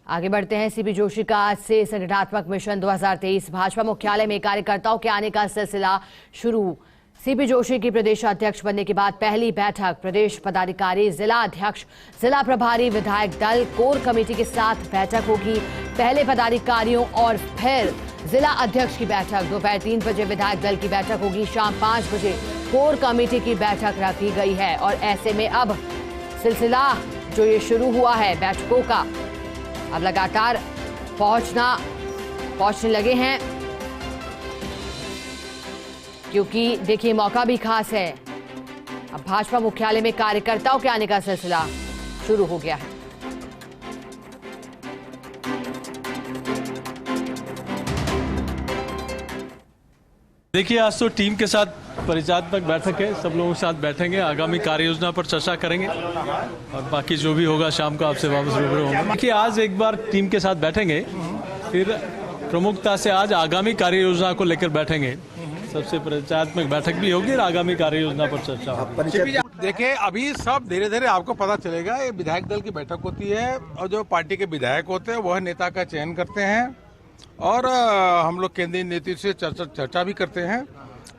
आगे बढ़ते हैं। सीपी जोशी का आज से संगठनात्मक मिशन 2023 भाजपा मुख्यालय में कार्यकर्ताओं के आने का सिलसिला शुरू। सीपी जोशी की प्रदेश अध्यक्ष बनने के बाद पहली बैठक प्रदेश पदाधिकारी, जिला अध्यक्ष, जिला प्रभारी, विधायक दल, कोर कमेटी के साथ बैठक होगी। पहले पदाधिकारियों और फिर जिला अध्यक्ष की बैठक। दोपहर 3 बजे विधायक दल की बैठक होगी। शाम 5 बजे कोर कमेटी की बैठक रखी गई है और ऐसे में अब सिलसिला जो ये शुरू हुआ है बैठकों का, अब लगातार पहुंचने लगे हैं, क्योंकि देखिए मौका भी खास है। अब भाजपा मुख्यालय में कार्यकर्ताओं के आने का सिलसिला शुरू हो गया है। देखिए आज तो टीम के साथ परिचयात्मक बैठक है, सब लोगों के साथ बैठेंगे, आगामी कार्य योजना पर चर्चा करेंगे और बाकी जो भी होगा शाम को आपसे वापस रूबरू होंगे। देखिए आज एक बार टीम के साथ बैठेंगे, फिर प्रमुखता से आज आगामी कार्य योजना को लेकर बैठेंगे। सबसे परिचयात्मक बैठक भी होगी और आगामी कार्य योजना पर चर्चा होगी। देखिए अभी सब धीरे धीरे आपको पता चलेगा। ये विधायक दल की बैठक होती है और जो पार्टी के विधायक होते हैं वह नेता का चयन करते हैं और हम लोग केंद्रीय नीति से चर्चा भी करते हैं।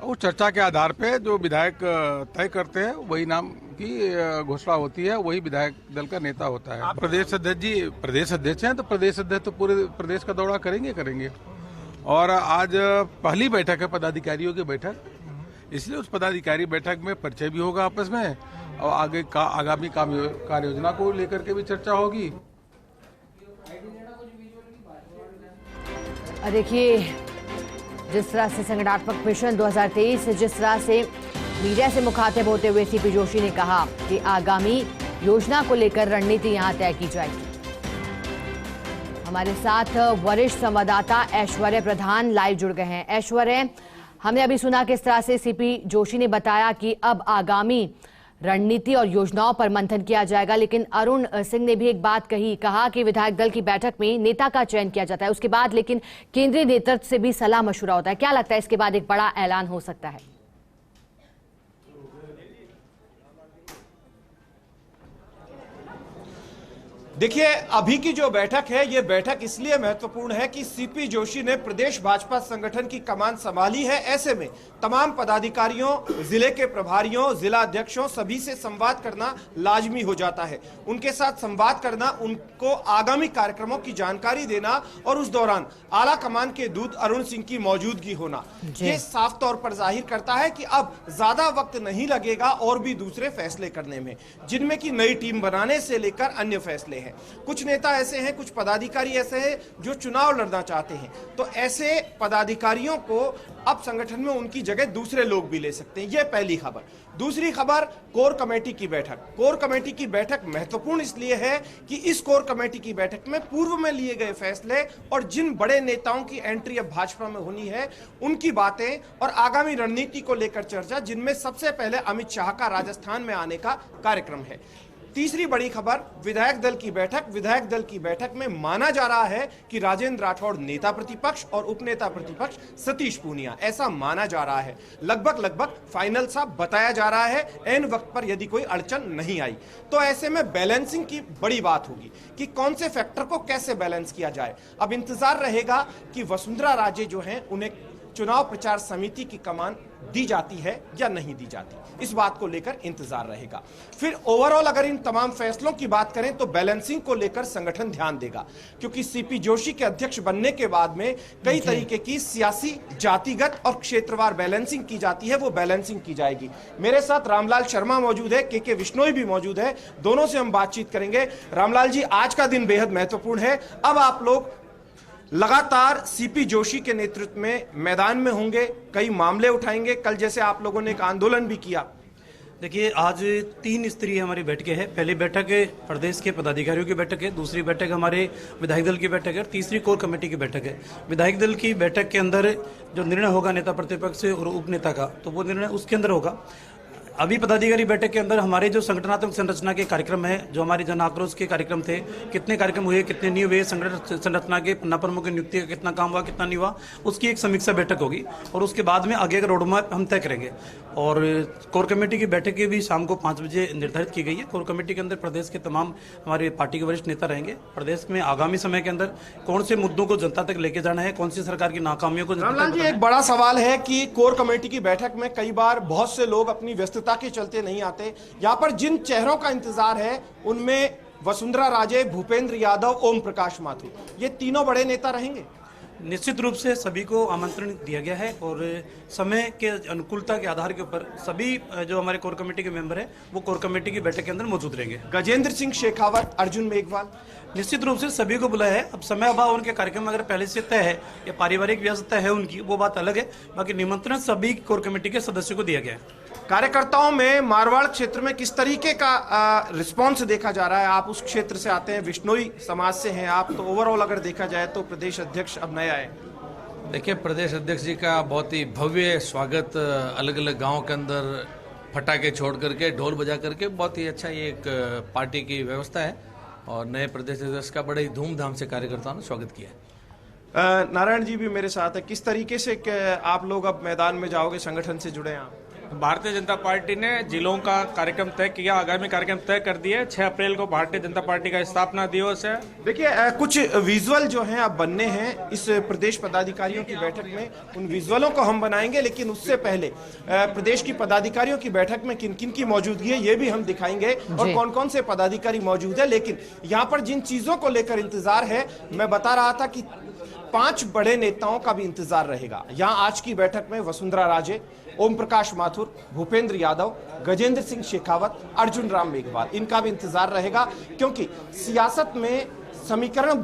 उस चर्चा के आधार पे जो विधायक तय करते हैं वही नाम की घोषणा होती है, वही विधायक दल का नेता होता है। प्रदेश अध्यक्ष जी प्रदेश अध्यक्ष हैं तो प्रदेश अध्यक्ष तो पूरे प्रदेश का दौरा करेंगे। और आज पहली बैठक है पदाधिकारियों की बैठक, इसलिए उस पदाधिकारी बैठक में परिचय भी होगा आपस में और आगे आगामी कार्य योजना को लेकर के भी चर्चा होगी। देखिए जिस तरह से संगठनात्मक मिशन 2023 जिस तरह से मीडिया से मुखातिब होते हुए सीपी जोशी ने कहा कि आगामी योजना को लेकर रणनीति यहां तय की जाएगी। हमारे साथ वरिष्ठ संवाददाता ऐश्वर्य प्रधान लाइव जुड़ गए हैं। ऐश्वर्य, हमने अभी सुना किस तरह से सीपी जोशी ने बताया कि अब आगामी रणनीति और योजनाओं पर मंथन किया जाएगा, लेकिन अरुण सिंह ने भी एक बात कहा कि विधायक दल की बैठक में नेता का चयन किया जाता है, उसके बाद लेकिन केंद्रीय नेतृत्व से भी सलाह मशवरा होता है। क्या लगता है इसके बाद एक बड़ा ऐलान हो सकता है? देखिए अभी की जो बैठक है ये बैठक इसलिए महत्वपूर्ण है कि सीपी जोशी ने प्रदेश भाजपा संगठन की कमान संभाली है। ऐसे में तमाम पदाधिकारियों, जिले के प्रभारियों, जिला अध्यक्षों सभी से संवाद करना लाजमी हो जाता है। उनके साथ संवाद करना, उनको आगामी कार्यक्रमों की जानकारी देना और उस दौरान आला कमान के दूत अरुण सिंह की मौजूदगी होना, ये साफ तौर पर जाहिर करता है कि अब ज्यादा वक्त नहीं लगेगा और भी दूसरे फैसले करने में, जिनमें की नई टीम बनाने से लेकर अन्य फैसले। कुछ नेता ऐसे हैं, कुछ पदाधिकारी ऐसे हैं जो चुनाव लड़ना चाहते हैं, तो ऐसे पदाधिकारियों को अब संगठन में उनकी जगह दूसरे लोग भी ले सकते हैं। यह पहली खबर। दूसरी खबर, कोर कमेटी की बैठक। कोर कमेटी की बैठक महत्वपूर्ण इसलिए है कि इस कोर कमेटी की बैठक में पूर्व में लिए गए फैसले और जिन बड़े नेताओं की एंट्री अब भाजपा में होनी है उनकी बातें और आगामी रणनीति को लेकर चर्चा, जिनमें सबसे पहले अमित शाह का राजस्थान में आने का कार्यक्रम है। तीसरी बड़ी खबर, विधायक दल की बैठक। विधायक दल की बैठक में माना जा रहा है कि राजेंद्र राठौड़ नेता प्रतिपक्ष और उपनेता प्रतिपक्ष सतीश पूनिया, ऐसा माना जा रहा है। लगभग फाइनल सा बताया जा रहा है, एन वक्त पर यदि कोई अड़चन नहीं आई तो ऐसे में बैलेंसिंग की बड़ी बात होगी कि कौन से फैक्टर को कैसे बैलेंस किया जाए। अब इंतजार रहेगा कि वसुंधरा राजे जो हैं उन्हें चुनाव प्रचार समिति की कमान दी जाती है या नहीं दी जाती, इस बात को लेकर इंतजार रहेगा। फिर ओवरऑल अगर इन तमाम फैसलों की बात करें तो बैलेंसिंग को लेकर संगठन ध्यान देगा, क्योंकि सीपी जोशी के अध्यक्ष बनने के बाद में कई तरीके की सियासी, जातिगत और क्षेत्रवार बैलेंसिंग की जाती है, वो बैलेंसिंग की जाएगी। मेरे साथ रामलाल शर्मा मौजूद है, के विश्नोई भी मौजूद है, दोनों से हम बातचीत करेंगे। रामलाल जी, आज का दिन बेहद महत्वपूर्ण है। अब आप लोग लगातार सीपी जोशी के नेतृत्व में मैदान में होंगे, कई मामले उठाएंगे। कल जैसे आप लोगों ने एक आंदोलन भी किया। देखिए आज 3 स्तरीय हमारी बैठकें हैं। पहली बैठक है प्रदेश के पदाधिकारियों की बैठक है, दूसरी बैठक हमारे विधायक दल की बैठक है, तीसरी कोर कमेटी की बैठक है। विधायक दल की बैठक के अंदर जो निर्णय होगा नेता प्रतिपक्ष और उपनेता का, तो वो निर्णय उसके अंदर होगा। अभी पदाधिकारी बैठक के अंदर हमारे जो संगठनात्मक संरचना के कार्यक्रम है, जो हमारे जन आक्रोश के कार्यक्रम थे, कितने कार्यक्रम हुए, कितने नहीं हुए, संगठन संरचना के पन्ना प्रमुख की नियुक्ति का कितना काम हुआ, कितना नहीं हुआ, उसकी एक समीक्षा बैठक होगी और उसके बाद में आगे का रोड मैप हम तय करेंगे। और कोर कमेटी की बैठक भी शाम को 5 बजे निर्धारित की गई है। कोर कमेटी के अंदर प्रदेश के तमाम हमारे पार्टी के वरिष्ठ नेता रहेंगे। प्रदेश में आगामी समय के अंदर कौन से मुद्दों को जनता तक लेके जाना है, कौन सी सरकार की नाकामियों को रामलाल जी, एक बड़ा सवाल है कि कोर कमेटी की बैठक में कई बार बहुत से लोग अपनी व्यस्तता के चलते नहीं आते। यहाँ पर जिन चेहरों का इंतजार है उनमें वसुंधरा राजे, भूपेंद्र यादव, ओम प्रकाश माथुर, ये तीनों बड़े नेता रहेंगे। निश्चित रूप से सभी को आमंत्रण दिया गया है और समय के अनुकूलता के आधार के ऊपर सभी जो हमारे कोर कमेटी के मेंबर हैं वो कोर कमेटी की बैठक के अंदर मौजूद रहेंगे। गजेंद्र सिंह शेखावत, अर्जुन मेघवाल, निश्चित रूप से सभी को बुलाया है। अब समय अभाव उनके कार्यक्रम अगर पहले से तय है या पारिवारिक व्यस्तता है उनकी, वो बात अलग है। बाकी निमंत्रण सभी कोर कमेटी के सदस्यों को दिया गया है। कार्यकर्ताओं में मारवाड़ क्षेत्र में किस तरीके का रिस्पांस देखा जा रहा है? आप उस क्षेत्र से आते हैं, विश्नोई समाज से हैं आप, तो ओवरऑल अगर देखा जाए तो प्रदेश अध्यक्ष अब नया है। देखिए, प्रदेश अध्यक्ष जी का बहुत ही भव्य स्वागत अलग अलग गांव के अंदर फटाके छोड़ करके, ढोल बजा करके, बहुत ही अच्छा ये एक पार्टी की व्यवस्था है और नए प्रदेश अध्यक्ष का बड़े ही धूमधाम से कार्यकर्ताओं ने स्वागत किया है। नारायण जी भी मेरे साथ है। किस तरीके से आप लोग अब मैदान में जाओगे, संगठन से जुड़े हैं आप? भारतीय जनता पार्टी ने जिलों का कार्यक्रम तय किया, आगामी कार्यक्रम तय कर दिए। 6 अप्रैल को भारतीय जनता पार्टी का स्थापना दिवस है। देखिए, कुछ विजुअल जो हैं अब बनने हैं इस प्रदेश पदाधिकारियों की बैठक में, उन विजुअलों को हम बनाएंगे, लेकिन उससे पहले प्रदेश की पदाधिकारियों की बैठक में किन किन की मौजूदगी है ये भी हम दिखाएंगे और कौन कौन से पदाधिकारी मौजूद है। लेकिन यहाँ पर जिन चीजों को लेकर इंतजार है, मैं बता रहा था कि 5 बड़े नेताओं का भी इंतजार रहेगा। यहाँ आज की बैठक में वसुंधरा राजे, ओम प्रकाश माथुर, भूपेंद्र यादव, गजेंद्र सिंह शेखावत, अर्जुन राम मेघवाल, इनका भी इंतजार रहेगा, क्योंकि सियासत में समीकरण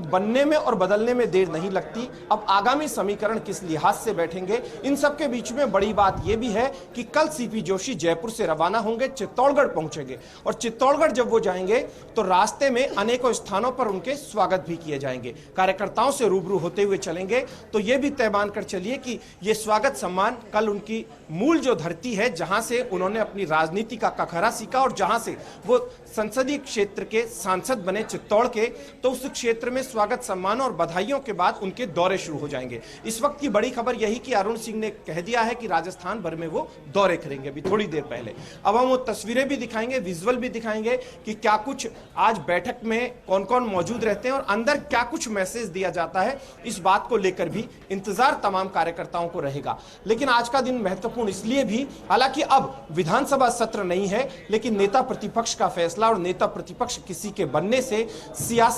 बनने में और बदलने में देर नहीं लगती। अब आगामी समीकरण किस लिहाज से बैठेंगे, इन सब के बीच में बड़ी बात यह भी है कि कल सीपी जोशी जयपुर से रवाना होंगे, चित्तौड़गढ़ पहुंचेंगे और चित्तौड़गढ़ जब वो जाएंगे तो रास्ते में अनेकों स्थानों पर उनके स्वागत भी किए जाएंगे। कार्यकर्ताओं से रूबरू होते हुए चलेंगे। तो ये भी तय मानकर चलिए कि ये स्वागत सम्मान कल उनकी मूल जो धरती है, जहां से उन्होंने अपनी राजनीति का कखरा सीखा और जहां से वो संसदीय क्षेत्र के सांसद बने चित्तौड़ के, तो उस क्षेत्र में स्वागत सम्मान और बधाइयों के बाद उनके दौरे शुरू हो जाएंगे। इस वक्त की बड़ी खबर यही कि अरुण सिंह ने कह दिया है कि राजस्थान भर में वो दौरे करेंगे अभी थोड़ी देर पहले। अब हम वो तस्वीरें भी दिखाएंगे, विजुअल भी दिखाएंगे कि क्या कुछ आज बैठक में कौन कौन मौजूद रहते हैं और अंदर क्या कुछ मैसेज दिया जाता है। इस बात को लेकर भी इंतजार तमाम कार्यकर्ताओं को रहेगा। लेकिन आज का दिन महत्वपूर्ण इसलिए भी, हालांकि अब विधानसभा सत्र नहीं है, लेकिन नेता प्रतिपक्ष का फैसला और नेता प्रतिपक्ष किसी के बनने से सियासी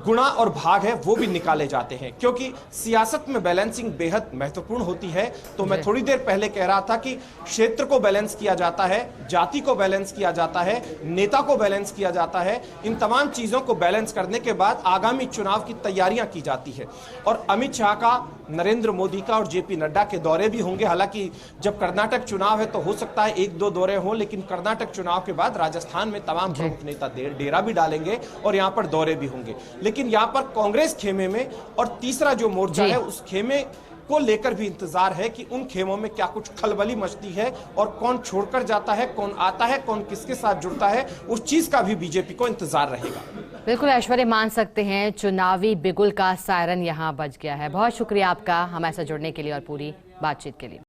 गुणा और भाग है वो भी निकाले जाते हैं, क्योंकि सियासत में बैलेंसिंग बेहद महत्वपूर्ण होती है। तो मैं थोड़ी देर पहले कह रहा था कि क्षेत्र को बैलेंस किया जाता है, जाति को बैलेंस किया जाता है, नेता को बैलेंस किया जाता है। इन तमाम चीजों को बैलेंस करने के बाद आगामी चुनाव की तैयारियां की जाती है। और अमित शाह का, नरेंद्र मोदी का और जेपी नड्डा के दौरे भी होंगे। हालांकि जब कर्नाटक चुनाव है तो हो सकता है 1-2 दौरे हों, लेकिन कर्नाटक चुनाव के बाद राजस्थान में तमाम प्रमुख नेता डेरा भी डालेंगे और यहाँ पर दौरे भी होंगे। लेकिन यहाँ पर कांग्रेस खेमे में और तीसरा जो मोर्चा है उस खेमे को लेकर भी इंतजार है कि उन खेमों में क्या कुछ खलबली मचती है और कौन छोड़कर जाता है, कौन आता है, कौन किसके साथ जुड़ता है, उस चीज का भी बीजेपी को इंतजार रहेगा। बिल्कुल ऐश्वर्य, मान सकते हैं चुनावी बिगुल का सायरन यहाँ बज गया है। बहुत शुक्रिया आपका हमारे साथ जुड़ने के लिए और पूरी बातचीत के लिए।